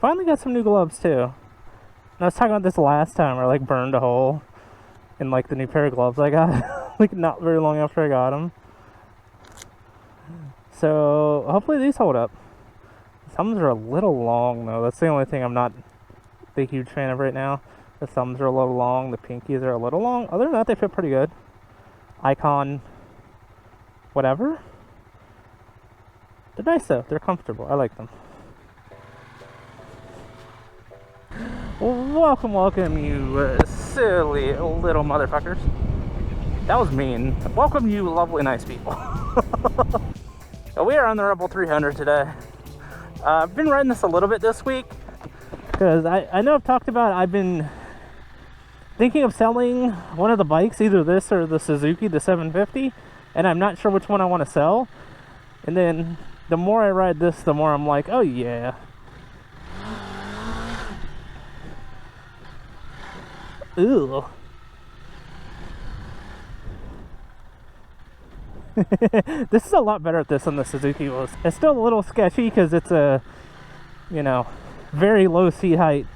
Finally got some new gloves too. And I was talking about this last time where I like burned a hole in like the new pair of gloves I got like not very long after I got them. So hopefully these hold up. Thumbs are a little long though. That's the only thing I'm not a huge fan of right now. The thumbs are a little long. The pinkies are a little long. Other than that, they fit pretty good. Icon, whatever. They're nice though. They're comfortable. I like them. Welcome, you silly little motherfuckers. That was mean. Welcome, you lovely, nice people. So we are on the Rebel 300 today. I've been riding this a little bit this week because I know I've talked about I've been thinking of selling one of the bikes, either this or the Suzuki, the 750, and I'm not sure which one I want to sell. And then the more I ride this, the more I'm like, oh yeah. Ooh. This is a lot better at this than the Suzuki was. It's still a little sketchy because it's a, you know, very low seat height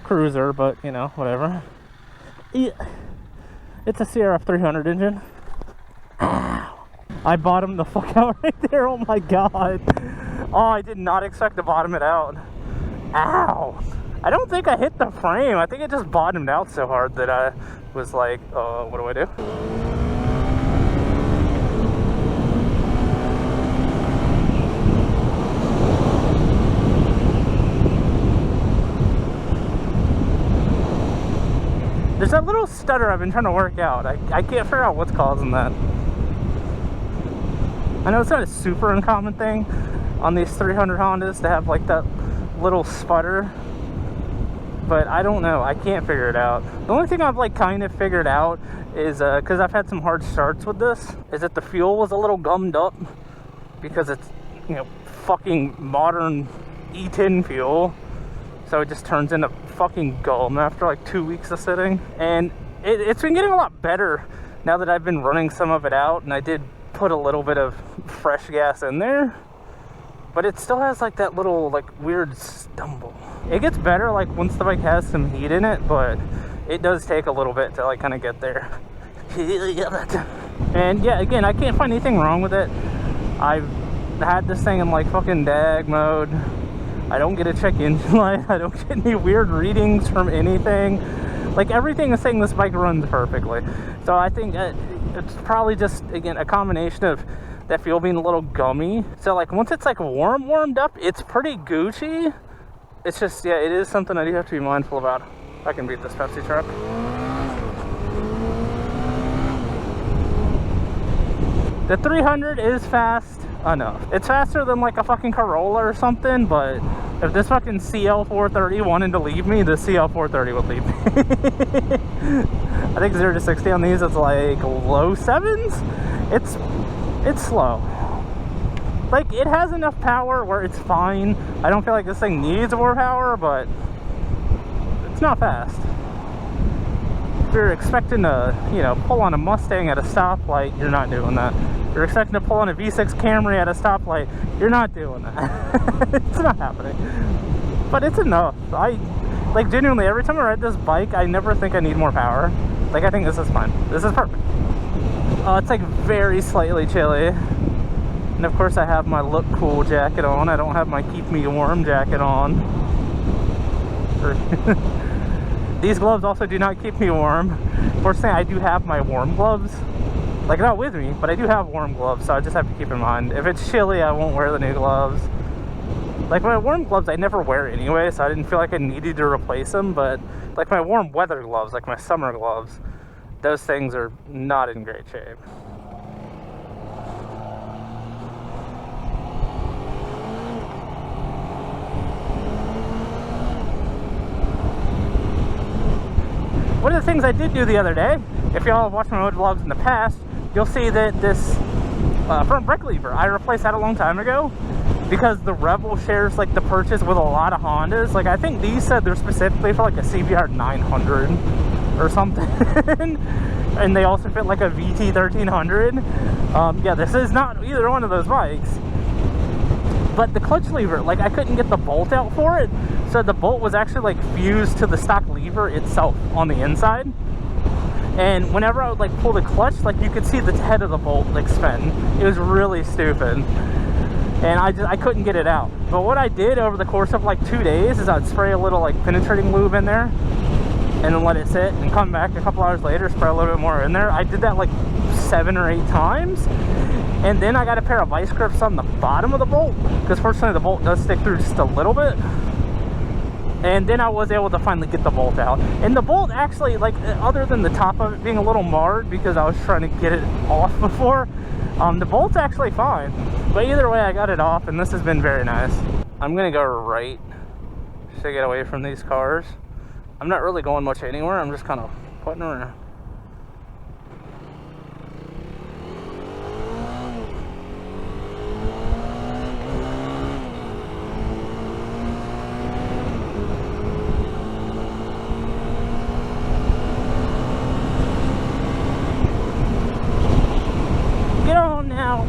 cruiser, but you know, whatever. Yeah. It's a CRF 300 engine. Ow. I bottomed the fuck out right there. Oh my god. Oh, I did not expect to bottom it out. Ow. I don't think I hit the frame. I think it just bottomed out so hard that I was like, what do I do? There's that little stutter I've been trying to work out. I can't figure out what's causing that. I know it's not a super uncommon thing on these 300 Hondas to have like that little sputter, but I don't know. I can't figure it out. The only thing I've like kind of figured out is because I've had some hard starts with this, is that the fuel was a little gummed up because it's, you know, fucking modern E10 fuel. So it just turns into fucking gum after like 2 weeks of sitting. And it's been getting a lot better now that I've been running some of it out, and I did put a little bit of fresh gas in there. But it still has like that little like weird stumble. It gets better like once the bike has some heat in it, but it does take a little bit to like kind of get there. And yeah, again, I can't find anything wrong with it. I've had this thing in like fucking DAG mode. I don't get a check engine light. I don't get any weird readings from anything. Like everything is saying this bike runs perfectly. So I think it's probably just, again, a combination of that fuel being a little gummy. So like once it's like warmed up, it's pretty Gucci. It's just, yeah, it is something I do have to be mindful about. I can beat this Pepsi truck. The 300 is fast enough. It's faster than like a fucking Corolla or something, but if this fucking CL430 wanted to leave me, the CL430 would leave me. I think 0 to 60 on these is like low 7s. It's slow. Like, it has enough power where it's fine. I don't feel like this thing needs more power, but it's not fast. If you're expecting to, you know, pull on a Mustang at a stoplight, you're not doing that. If you're expecting to pull on a V6 Camry at a stoplight, you're not doing that. It's not happening. But it's enough. Like, genuinely, every time I ride this bike, I never think I need more power. Like, I think this is fine. This is perfect. It's like very slightly chilly. And of course I have my look cool jacket on. I don't have my keep me warm jacket on. These gloves also do not keep me warm. Fortunately, I do have my warm gloves. Like, not with me, but I do have warm gloves, so I just have to keep in mind. If it's chilly, I won't wear the new gloves. Like, my warm gloves I never wear anyway, so I didn't feel like I needed to replace them, but like my warm weather gloves, like my summer gloves, those things are not in great shape. One of the things I did do the other day, if y'all have watched my Motovlogs in the past, you'll see that this front brake lever, I replaced that a long time ago because the Rebel shares like the purchase with a lot of Hondas. Like, I think these said they're specifically for like a CBR 900 or something. And they also fit like a VT 1300. Yeah, this is not either one of those bikes. but the clutch lever, like, I couldn't get the bolt out for it, so the bolt was actually like fused to the stock lever itself on the inside. And whenever I would like pull the clutch, like, you could see the head of the bolt like spin. It was really stupid, and I couldn't get it out. But what I did over the course of like 2 days is I'd spray a little like penetrating lube in there, and then let it sit, and come back a couple hours later, spray a little bit more in there. I did that like 7 or 8 times. And then I got a pair of vice grips on the bottom of the bolt, because fortunately the bolt does stick through just a little bit. And then I was able to finally get the bolt out. And the bolt actually, like, other than the top of it being a little marred because I was trying to get it off before, the bolt's actually fine. But either way, I got it off, and this has been very nice. I'm gonna go right to get away from these cars. I'm not really going much anywhere, I'm just kind of putting around.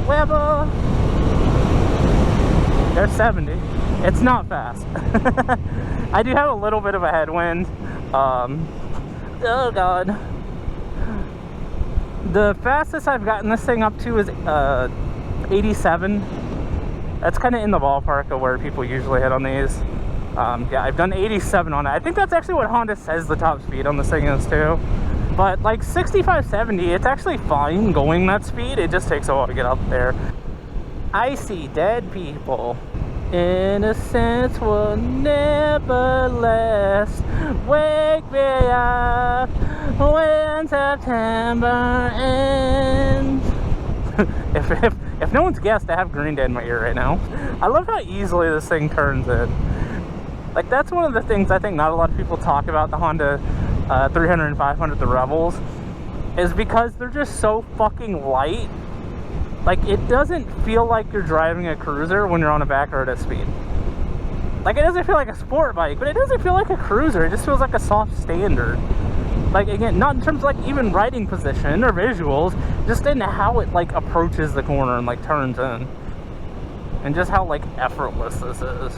Weber. There's 70. It's not fast. I do have a little bit of a headwind. Oh god. The fastest I've gotten this thing up to is 87. That's kind of in the ballpark of where people usually hit on these. Yeah, I've done 87 on it. I think that's actually what Honda says the top speed on this thing is too. But like 65, 70, it's actually fine going that speed. It just takes a while to get up there. I see dead people. Innocence will never last. Wake me up when September ends. if no one's guessed, I have Green Day in my ear right now. I love how easily this thing turns in. Like, that's one of the things I think not a lot of people talk about the Honda 300 and 500, the Rebels, is because they're just so fucking light. Like, it doesn't feel like you're driving a cruiser when you're on a back road at speed. Like, it doesn't feel like a sport bike, but it doesn't feel like a cruiser. It just feels like a soft standard. Like, again, not in terms of like even riding position or visuals, just in how it like approaches the corner and like turns in, and just how like effortless this is.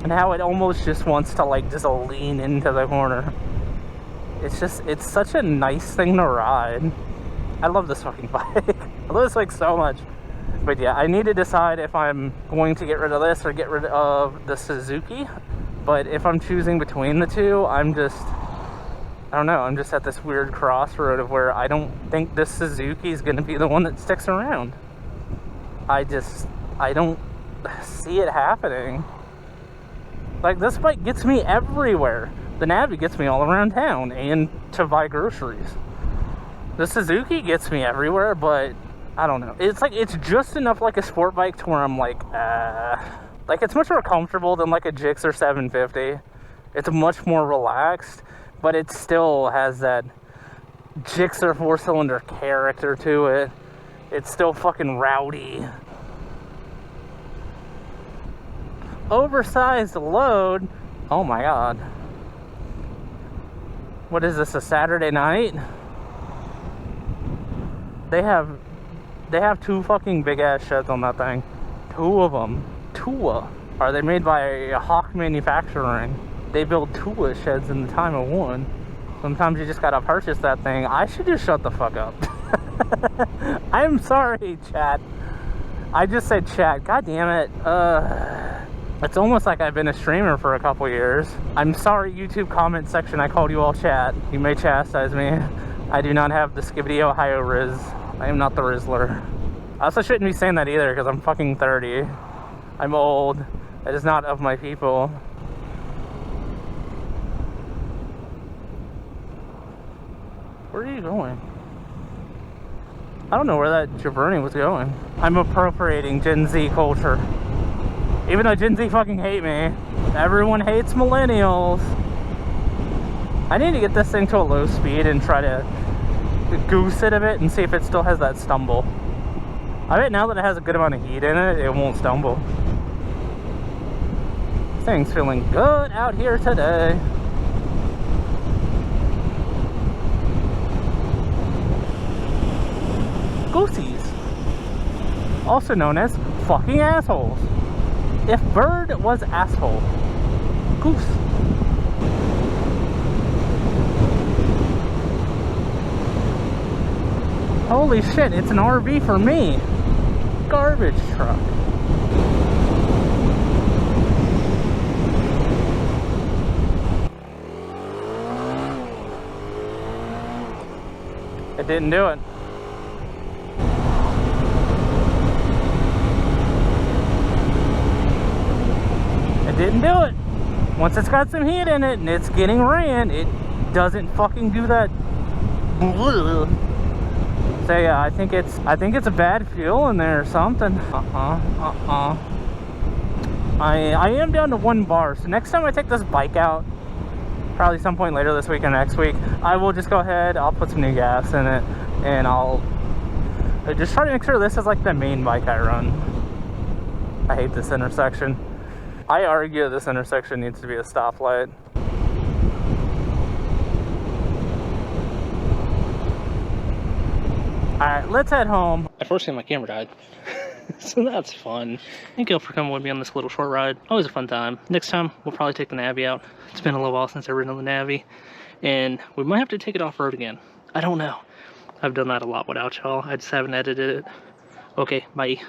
And how it almost just wants to like just lean into the corner. It's just, it's such a nice thing to ride. I love this fucking bike. I love this bike so much. But yeah, I need to decide if I'm going to get rid of this or get rid of the Suzuki. But if I'm choosing between the two, I don't know, I'm just at this weird crossroad of where I don't think this Suzuki is going to be the one that sticks around. I don't see it happening. Like, this bike gets me everywhere. The Navi gets me all around town and to buy groceries. The Suzuki gets me everywhere, but I don't know. It's like, it's just enough like a sport bike to where I'm like, like, it's much more comfortable than like a Gixxer 750. It's much more relaxed, but it still has that Gixxer 4-cylinder character to it. It's still fucking rowdy. Oversized load. Oh my god. What is this, a Saturday night? They have 2 fucking big ass sheds on that thing. 2 of them. Tua. Are they made by Hawk Manufacturing? They build Tua sheds in the time of one. Sometimes you just gotta purchase that thing. I should just shut the fuck up. I'm sorry, chat. I just said chat. God damn it. It's almost like I've been a streamer for a couple years. I'm sorry, YouTube comment section, I called you all chat. You may chastise me. I do not have the Skibbity Ohio Riz. I am not the Rizzler. I also shouldn't be saying that either, because I'm fucking 30. I'm old. That is not of my people. Where are you going? I don't know where that jabroni was going. I'm appropriating Gen Z culture. Even though Gen Z fucking hate me. Everyone hates millennials. I need to get this thing to a low speed and try to goose it a bit and see if it still has that stumble. I bet now that it has a good amount of heat in it, it won't stumble. This thing's feeling good out here today. Goosies. also known as fucking assholes. If bird was asshole, goose. Holy shit, it's an RV for me. Garbage truck. It didn't do it. It didn't do it. Once it's got some heat in it and it's getting ran, it doesn't fucking do that. So yeah, I think it's a bad fuel in there or something. I am down to 1 bar, so next time I take this bike out, probably some point later this week or next week, I will just go ahead, I'll put some new gas in it, and I'll just try to make sure this is like the main bike I run. I hate this intersection. I argue this intersection needs to be a stoplight. Alright, let's head home. Unfortunately, my camera died. So that's fun. Thank you all for coming with me on this little short ride. Always a fun time. Next time, we'll probably take the Navi out. It's been a little while since I've ridden on the Navi. And we might have to take it off-road again. I don't know. I've done that a lot without y'all. I just haven't edited it. Okay, bye.